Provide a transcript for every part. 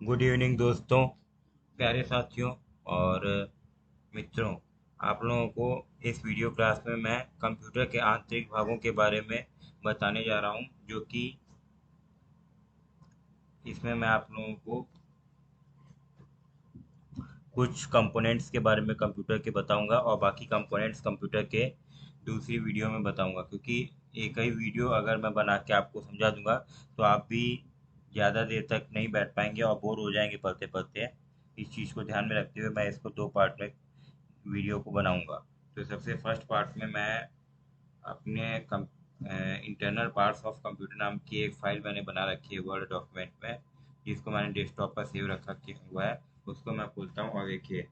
Good evening दोस्तों, प्यारे साथियों और मित्रों। आप लोगों को इस वीडियो क्लास में मैं कंप्यूटर के आंतरिक भागों के बारे में बताने जा रहा हूं, जो कि इसमें मैं आप लोगों को कुछ कंपोनेंट्स के बारे में कंप्यूटर के बताऊंगा और बाकी कंपोनेंट्स कंप्यूटर के दूसरी वीडियो में बताऊंगा, क्योंकि एक ही वीडियो अगर मैं बना के आपको समझा दूंगा तो आप भी ज़्यादा देर तक नहीं बैठ पाएंगे और बोर हो जाएंगे पढ़ते पढ़ते। इस चीज़ को ध्यान में रखते हुए मैं इसको दो पार्ट में वीडियो को बनाऊंगा। तो सबसे फर्स्ट पार्ट में मैं अपने इंटरनल पार्ट्स ऑफ कंप्यूटर नाम की एक फाइल मैंने बना रखी है वर्ड डॉक्यूमेंट में, जिसको मैंने डेस्कटॉप पर सेव रखा हुआ है। उसको मैं खोलता हूँ और देखिए,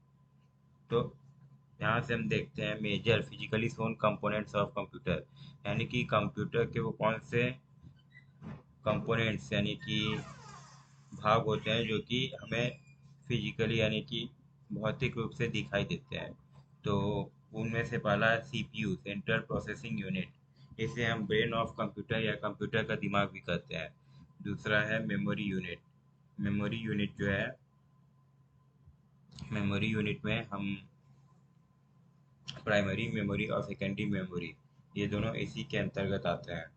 तो यहाँ से हम देखते हैं major physically shown components of computer, यानी कि कंप्यूटर के वो कौन से कंपोनेंट्स यानी कि भाग होते हैं जो कि हमें फिजिकली यानी कि भौतिक रूप से दिखाई देते हैं। तो उनमें से पहला है सीपीयू, सेंट्रल प्रोसेसिंग यूनिट। इसे हम ब्रेन ऑफ कंप्यूटर या कंप्यूटर का दिमाग भी कहते हैं। दूसरा है मेमोरी यूनिट। मेमोरी यूनिट जो है, मेमोरी यूनिट में हम प्राइमरी मेमोरी और सेकेंडरी मेमोरी, ये दोनों इसी के अंतर्गत आते हैं।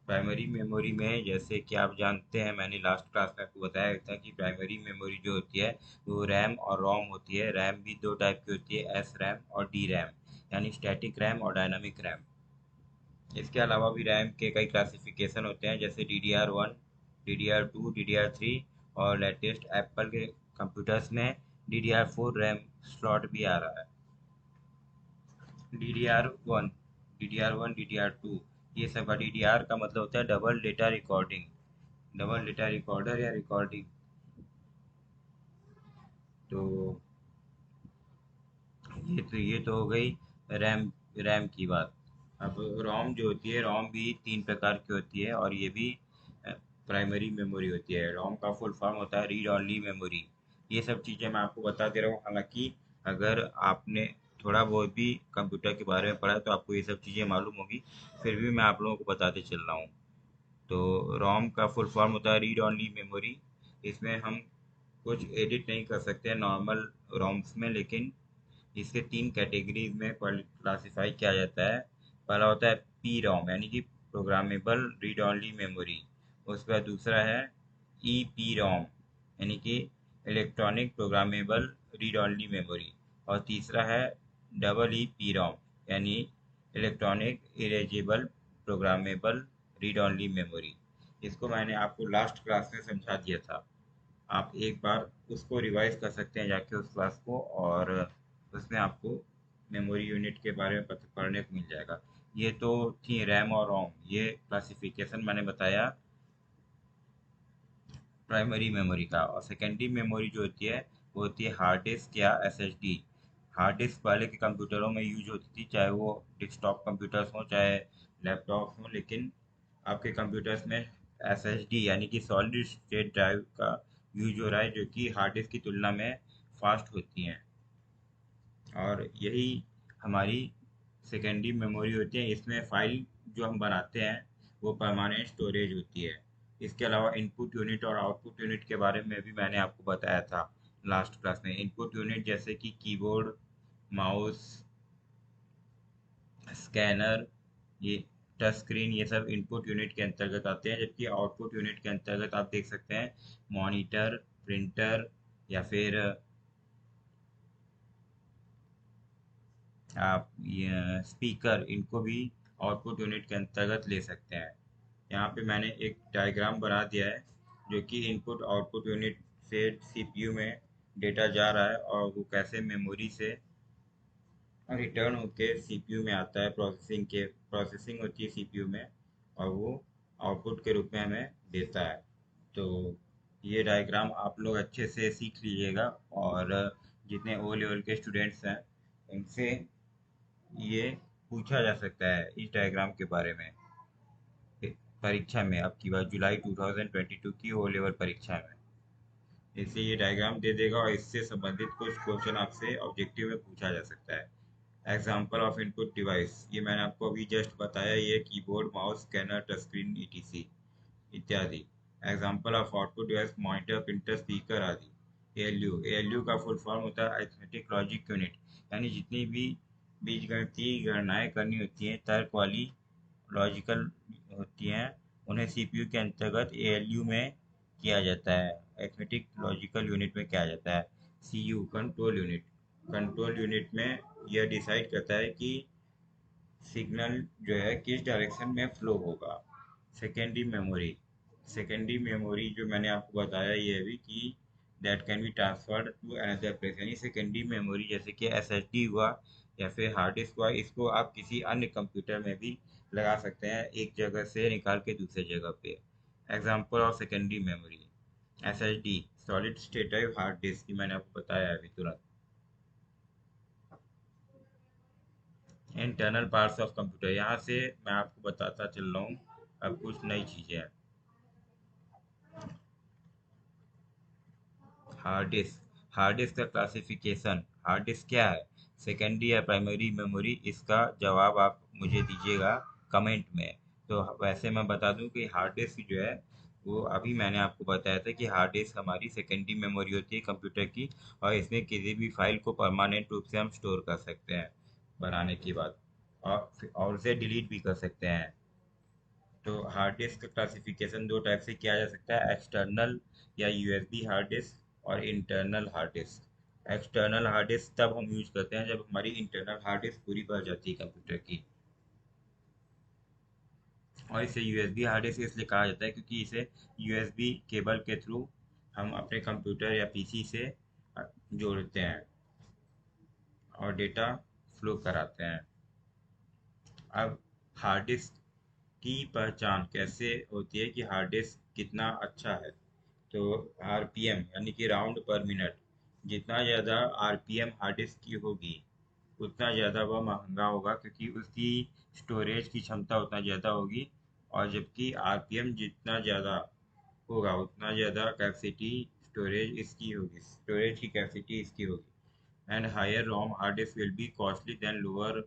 प्राइमरी मेमोरी में जैसे कि आप जानते हैं, मैंने लास्ट क्लास में आपको बताया था कि प्राइमरी मेमोरी जो होती है वो रैम और रोम होती है। रैम भी दो टाइप की होती है, एस रैम और डी रैम, यानी स्टैटिक रैम और डायनामिक रैम। इसके अलावा भी रैम के कई क्लासिफिकेशन होते हैं, जैसे DDR1, DDR2, DDR3 और लेटेस्ट एप्पल के कंप्यूटर्स में DDR4 रैम स्लॉट भी आ रहा है। DDR1, DDR1, DDR2, ये सब का DDR का मतलब होता है double data recording, double data recorder या रिकॉर्डिंग। तो ये तो हो गई रैम रैम की बात। अब रोम जो होती है, रोम भी तीन प्रकार की होती है और ये भी प्राइमरी मेमोरी होती है। रोम का फुल फॉर्म होता है रीड ओनली मेमोरी। ये सब चीज़ें मैं आपको बता दे रहा हूँ, हालांकि अगर आपने थोड़ा बहुत भी कंप्यूटर के बारे में पढ़ा है तो आपको ये सब चीज़ें मालूम होगी, फिर भी मैं आप लोगों को बताते चल रहा हूँ। तो रोम का फुल फॉर्म होता है रीड ओनली मेमोरी। इसमें हम कुछ एडिट नहीं कर सकते नॉर्मल रोम्स में, लेकिन इसके तीन कैटेगरीज में क्लासिफाई किया जाता है। पहला होता है पी रोम, यानी कि प्रोग्रामेबल रीड ओनली मेमोरी। उसके बाद दूसरा है ई पी रोम, यानी कि electronic programmable read only memory. और तीसरा है डबल ई पी रोम, यानी electronic erasable programmable read only memory. इसको मैंने आपको लास्ट क्लास में समझा दिया था। आप एक बार उसको रिवाइज कर सकते हैं जाके उस क्लास को, और उसमें आपको मेमोरी यूनिट के बारे में पढ़ने को मिल जाएगा। ये तो थी रैम और रोम, ये क्लासिफिकेशन मैंने बताया प्राइमरी मेमोरी का। और सेकेंडरी मेमोरी जो होती है वो होती है हार्ड डिस्क या SSD। हार्ड डिस्क पहले के कंप्यूटरों में यूज होती थी, चाहे वो डेस्कटॉप कंप्यूटर्स हों चाहे लैपटॉप हों, लेकिन आपके कंप्यूटर्स में SSD यानी कि सॉलिड स्टेट ड्राइव का यूज हो रहा है, जो कि हार्ड डिस्क की तुलना में फास्ट होती हैं। और यही हमारी सेकेंडरी मेमोरी होती है। इसमें फाइल जो हम बनाते हैं वो परमानेंट स्टोरेज होती है। इसके अलावा इनपुट यूनिट और आउटपुट यूनिट के बारे में भी मैंने आपको बताया था लास्ट क्लास में। इनपुट यूनिट जैसे कि कीबोर्ड, माउस, स्कैनर, ये टच स्क्रीन, ये सब इनपुट यूनिट के अंतर्गत आते हैं। जबकि आउटपुट यूनिट के अंतर्गत आप देख सकते हैं मॉनिटर, प्रिंटर, या फिर आप ये स्पीकर, इनको भी आउटपुट यूनिट के अंतर्गत ले सकते हैं। यहाँ पे मैंने एक डायग्राम बना दिया है, जो कि इनपुट आउटपुट यूनिट से CPU में डेटा जा रहा है और वो कैसे मेमोरी से रिटर्न होके CPU में आता है। प्रोसेसिंग होती है CPU में, और वो आउटपुट के रूप में हमें देता है। तो ये डायग्राम आप लोग अच्छे से सीख लीजिएगा, और जितने O लेवल के स्टूडेंट्स हैं उनसे ये पूछा जा सकता है इस डायग्राम के बारे में परीक्षा में, अब की बार जुलाई 2022 की O लेवल परीक्षा में। इससे ये डायग्राम दे देगा और इससे संबंधित कुछ क्वेश्चन आपसे ऑब्जेक्टिव में पूछा जा सकता है। एग्जाम्पल ऑफ इनपुट डिवाइस, ये मैंने आपको अभी जस्ट बताया, ये keyboard, mouse, scanner, touch screen, ETC इत्यादि। Example of output device monitor printer speaker आदि। एएलयू का फुल फॉर्म होता है अरिथमेटिक लॉजिक यूनिट, यानी जितनी भी बीजगणितीय गणनाएं करनी होती हैं तर्क वाली लॉजिकल होती हैं, उन्हें सीपीयू के अंतर्गत एएलयू में किया जाता है, अरिथमेटिक लॉजिकल यूनिट में किया जाता है। CU control unit, control unit में यह डिसाइड करता है कि सिग्नल जो है किस डायरेक्शन में फ्लो होगा। सेकेंडरी मेमोरी, सेकेंडरी मेमोरी जो मैंने आपको बताया ये भी कि that can be transferred to another place, यानी सेकेंडरी मेमोरी जैसे कि एसएसडी हुआ या फिर हार्ड डिस्क हुआ, इसको आप किसी अन्य कंप्यूटर में भी लगा सकते हैं एक जगह से निकाल के दूसरे जगह पे। Example of secondary memory, SSD solid state drive, hard disk की मैंने आपको बताया अभी तुरंत। इंटरनल पार्ट्स ऑफ कंप्यूटर, यहाँ से मैं आपको बताता चल रहा हूँ अब कुछ नई चीज़ें हैं। हार्ड डिस्क, हार्ड डिस्क का क्लासिफिकेशन, हार्ड डिस्क क्या है, सेकेंडरी या प्राइमरी मेमोरी, इसका जवाब आप मुझे दीजिएगा कमेंट में। तो वैसे मैं बता दूं कि हार्ड डिस्क जो है वो अभी मैंने आपको बताया था कि हार्ड डिस्क हमारी सेकेंडरी मेमोरी होती है कंप्यूटर की, और इसमें किसी भी फाइल को परमानेंट रूप से हम स्टोर कर सकते हैं बनाने के बाद, और उसे डिलीट भी कर सकते हैं। तो हार्ड डिस्क का क्लासिफिकेशन दो टाइप से किया जा सकता है, एक्सटर्नल या यूएसबी हार्ड डिस्क और internal hard disk. External hard disk तब हम यूज करते हैं जब हमारी इंटरनल हार्ड डिस्क पूरी भर जाती है कंप्यूटर की, और इसे यूएसबी हार्ड डिस्क इसलिए कहा जाता है क्योंकि इसे यूएसबी केबल के थ्रू हम अपने कंप्यूटर या पीसी से जोड़ते हैं और डेटा फ्लो कराते हैं। अब हार्ड डिस्क की पहचान कैसे होती है कि हार्ड डिस्क कितना अच्छा है, तो आरपीएम यानी कि राउंड पर मिनट, जितना ज़्यादा आरपीएम हार्ड डिस्क की होगी उतना ज़्यादा वह महंगा होगा क्योंकि उसकी स्टोरेज की क्षमता उतना ज़्यादा होगी, और जबकि आरपीएम जितना ज़्यादा होगा उतना ज़्यादा कैपेसिटी स्टोरेज इसकी होगी, स्टोरेज की कैपेसिटी इसकी होगी। And higher ROM hard disk will be costly than lower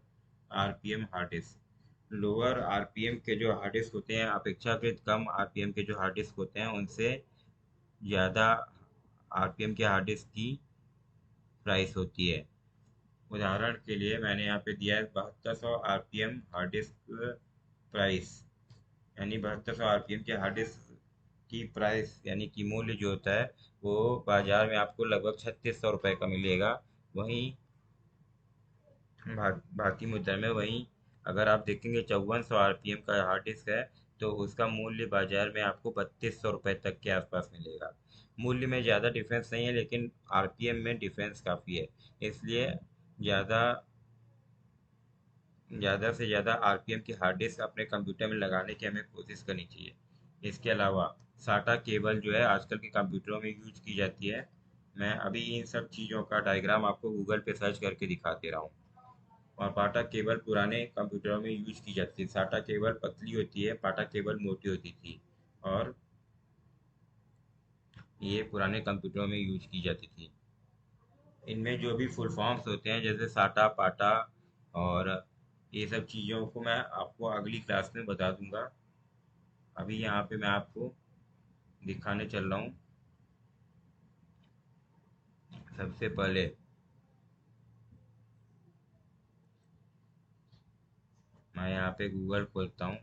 RPM hard disk. Lower RPM के जो हार्ड डिस्क होते हैं अपेक्षाकृत कम आरपीएम के जो हार्ड डिस्क होते हैं उनसे ज़्यादा आरपीएम के हार्ड डिस्क की प्राइस होती है। उदाहरण के लिए मैंने यहाँ पे दिया है 7200 आरपीएम हार्ड डिस्क प्राइस, यानी 7200 आरपीएम के हार्ड डिस्क की प्राइस यानी कि मूल्य जो होता है वो बाजार में आपको लगभग 3600 रुपये का मिलेगा। वहीं भारतीय मुद्रा में, वहीं अगर आप देखेंगे 5400 आरपीएम का हार्ड डिस्क है तो उसका मूल्य बाजार में आपको 3200 रुपये तक के आसपास मिलेगा। मूल्य में ज़्यादा डिफरेंस नहीं है लेकिन आरपीएम में डिफरेंस काफ़ी है, इसलिए ज़्यादा ज़्यादा से ज़्यादा आरपीएम की हार्ड डिस्क अपने कंप्यूटर में लगाने की हमें कोशिश करनी चाहिए। इसके अलावा साटा केबल जो है आजकल के कंप्यूटरों में यूज की जाती है। मैं अभी इन सब चीज़ों का डायग्राम आपको गूगल पे सर्च करके दिखा दे रहा हूँ। और पाटा केबल पुराने कंप्यूटरों में यूज की जाती थी, साटा केबल पतली होती है, पाटा केबल मोटी होती थी, और ये पुराने कंप्यूटरों में यूज की जाती थी। इनमें जो भी फुल फॉर्म्स होते हैं जैसे साटा पाटा और ये सब चीज़ों को मैं आपको अगली क्लास में बता दूंगा। अभी यहाँ पे मैं आपको दिखाने चल रहा हूँ। सबसे पहले मैं यहाँ पे गूगल खोलता हूँ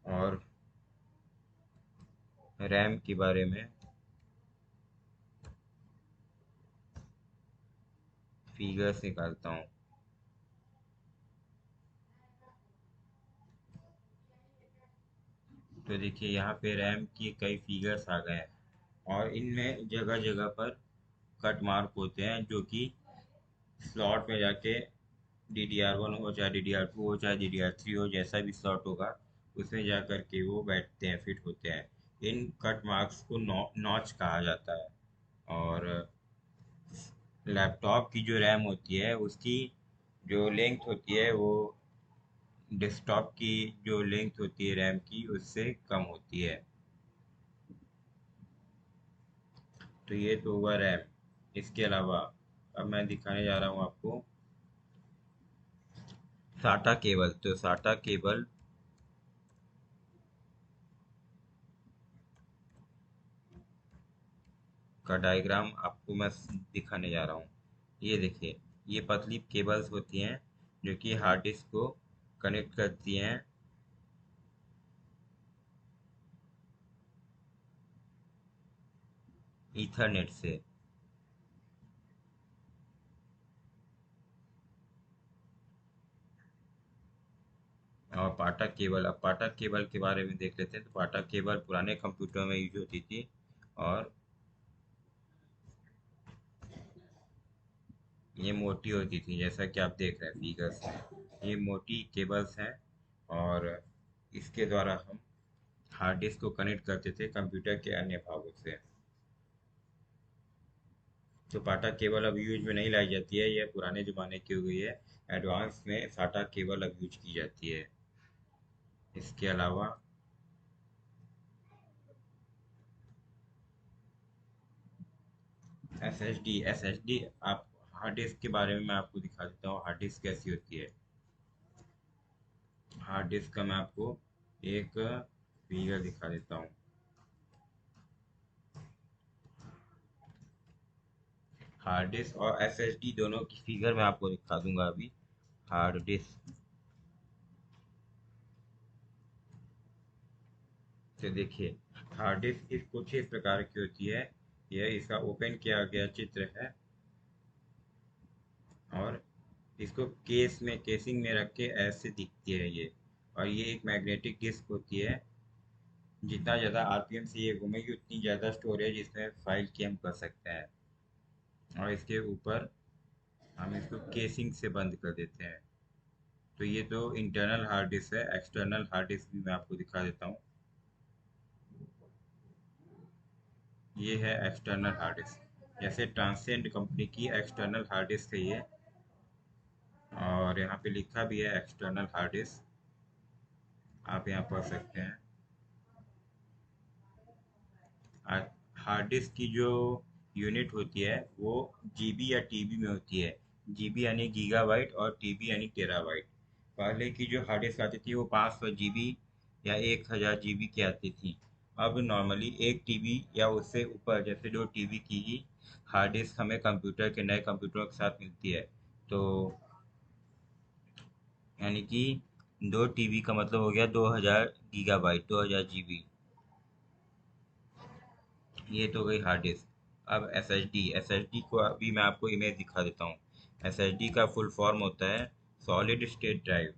और रैम के बारे में फिगर्स निकालता हूँ। तो देखिए यहाँ पे रैम की कई फिगर्स आ गए हैं और इनमें जगह जगह पर कट मार्क होते हैं जो कि स्लॉट में जाके DDR1 हो चाहे DDR2 हो चाहे DDR3 हो, जैसा भी स्लॉट होगा उसमें जा कर के वो बैठते हैं, फिट होते हैं। इन कट मार्क्स को नॉच कहा जाता है। और लैपटॉप की जो रैम होती है उसकी जो लेंथ होती है वो डेस्कटॉप की जो लेंथ होती है रैम की उससे कम होती है। तो ये तो हुआ रैम। इसके अलावा अब मैं दिखाने जा रहा हूँ आपको साटा केबल। तो साटा केबल का डायग्राम आपको मैं दिखाने जा रहा हूँ। ये देखिए, ये पतली केबल्स होती हैं जो कि हार्ड डिस्क को कनेक्ट करती हैं ईथरनेट से। और पाटा केबल, अब पाटा केबल के बारे में देख लेते हैं। तो पाटा केबल पुराने कंप्यूटर में यूज होती थी, और ये मोटी होती थी, जैसा कि आप देख रहे हैं फिगर्स में। ये मोटी केबल्स हैं, और इसके द्वारा हम हार्ड डिस्क को कनेक्ट करते थे कंप्यूटर के अन्य भागों से। तो पाटा केबल अब यूज में नहीं लाई जाती है, यह पुराने ज़माने की हो गई है। एडवांस में साटा केबल अब यूज की जाती है। इसके अलावा एस एस डी आप हार्ड डिस्क के बारे में मैं आपको दिखा देता हूँ, हार्ड डिस्क कैसी होती है। हार्ड डिस्क का मैं आपको एक फिगर दिखा देता हूँ। हार्ड डिस्क और एसएसडी दोनों की फिगर मैं आपको दिखा दूंगा अभी। हार्ड डिस्क से देखिए, हार्ड डिस्क इस कुछ इस प्रकार की होती है। यह इसका ओपन किया गया चित्र है, और इसको केसिंग में रख के ऐसे दिखती है ये। और ये एक मैग्नेटिक डिस्क होती है। जितना ज़्यादा आरपीएम से ये घूमेगी, उतनी ज़्यादा स्टोरेज इसमें फाइल की हम कर सकते हैं। और इसके ऊपर हम इसको केसिंग से बंद कर देते हैं। तो ये तो इंटरनल हार्ड डिस्क है। एक्सटर्नल हार्ड डिस्क भी मैं आपको दिखा देता हूँ। ये है एक्सटर्नल हार्ड डिस्क, जैसे ट्रांसेंड कंपनी की एक्सटर्नल हार्ड डिस्क है ये। और यहाँ पे लिखा भी है एक्सटर्नल हार्ड डिस्क, आप यहाँ पढ़ सकते हैं। हार्ड डिस्क की जो यूनिट होती है वो जीबी या टीबी में होती है। जीबी यानी गीगाबाइट, और टीबी यानी टेराबाइट। पहले की जो हार्ड डिस्क आती थी वो 500 जीबी या 1000 जीबी की आती थी। अब नॉर्मली 1 टीबी या उससे ऊपर, जैसे 2 टीबी की ही हार्ड डिस्क हमें कंप्यूटर के नए कंप्यूटरों के साथ मिलती है। तो यानी कि 2 टीबी का मतलब हो गया 2000 गीगाबाइट, 2000 जीबी। ये तो गई हार्ड डिस्क। अब एस एच डी को अभी मैं आपको इमेज दिखा देता हूँ। एस एच डी का फुल फॉर्म होता है सॉलिड स्टेट ड्राइव।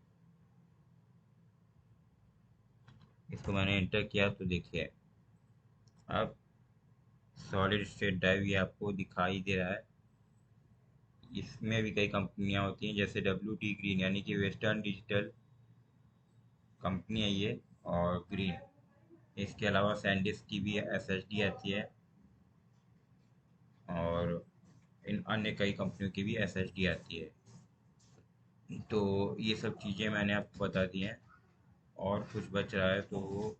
इसको मैंने एंटर किया तो देखिए, अब सॉलिड स्टेट ड्राइव ये आपको दिखाई दे रहा है। इसमें भी कई कंपनियां होती हैं, जैसे डब्ल्यू टी ग्रीन, यानी कि वेस्टर्न डिजिटल कंपनी है ये, और ग्रीन। इसके अलावा सैनडिस्क की भी एस एच डी आती है, और इन अन्य कई कंपनियों की भी एस एच डी आती है। तो ये सब चीज़ें मैंने आपको बता दी हैं। और कुछ बच रहा है तो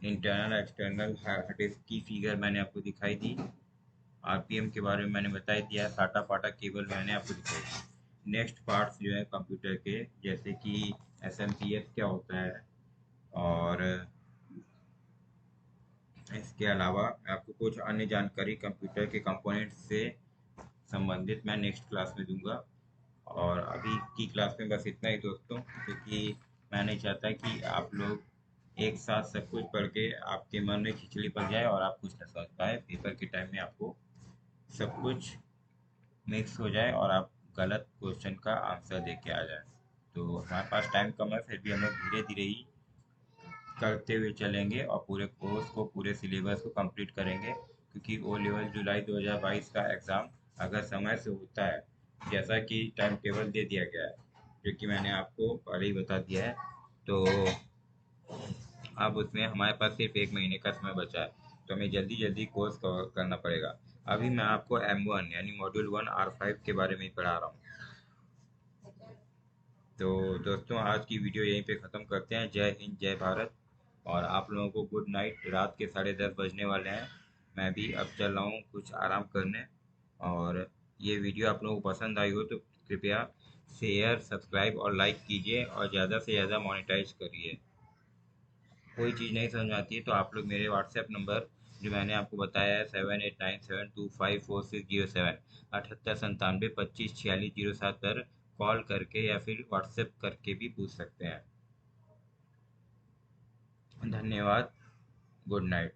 इंटरनल एक्सटर्नल हार्ड डिस्क की फिगर मैंने आपको दिखाई दी। आरपीएम के बारे में मैंने बता ही दिया। साटा पाटा केबल मैंने आपको दिखाई दी। नेक्स्ट पार्ट्स जो है कंप्यूटर के, जैसे कि एसएमपीएस क्या होता है, और इसके अलावा आपको कुछ अन्य जानकारी कंप्यूटर के कंपोनेंट्स से संबंधित मैं नेक्स्ट क्लास में दूंगा। और अभी की क्लास में बस इतना ही दोस्तों, क्योंकि मैं नहीं चाहता कि आप लोग एक साथ सब कुछ पढ़ के आपके मन में खिचड़ी पड़ जाए और आप कुछ न समझ पाए। पेपर के टाइम में आपको सब कुछ मिक्स हो जाए और आप गलत क्वेश्चन का आंसर दे के आ जाए। तो हमारे पास टाइम कम है, फिर भी हम लोग धीरे धीरे ही करते हुए चलेंगे और पूरे कोर्स को, पूरे सिलेबस को कंप्लीट करेंगे। क्योंकि ओ लेवल जुलाई 2022 का एग्ज़ाम अगर समय से होता है, जैसा कि टाइम टेबल दे दिया गया है, जो कि मैंने आपको पहले ही बता दिया है, तो अब उसमें हमारे पास सिर्फ 1 महीने का समय बचा है। तो हमें जल्दी जल्दी कोर्स कवर करना पड़ेगा। अभी मैं आपको M1 यानी मॉड्यूल 1 R5 के बारे में ही पढ़ा रहा हूँ। तो दोस्तों, आज की वीडियो यहीं पे ख़त्म करते हैं। जय हिंद, जय भारत। और आप लोगों को गुड नाइट। रात के 10:30 बजने वाले हैं। मैं भी अब चल रहा हूँ कुछ आराम करने। और ये वीडियो आप लोगों को पसंद आई हो तो कृपया शेयर, सब्सक्राइब और लाइक कीजिए, और ज़्यादा से ज़्यादा मोनेटाइज करिए। कोई चीज़ नहीं समझ में आती है तो आप लोग मेरे व्हाट्सएप नंबर जो मैंने आपको बताया है 7897254607, 78 97 25 46 07 पर कॉल करके या फिर व्हाट्सएप करके भी पूछ सकते हैं। धन्यवाद। Good night.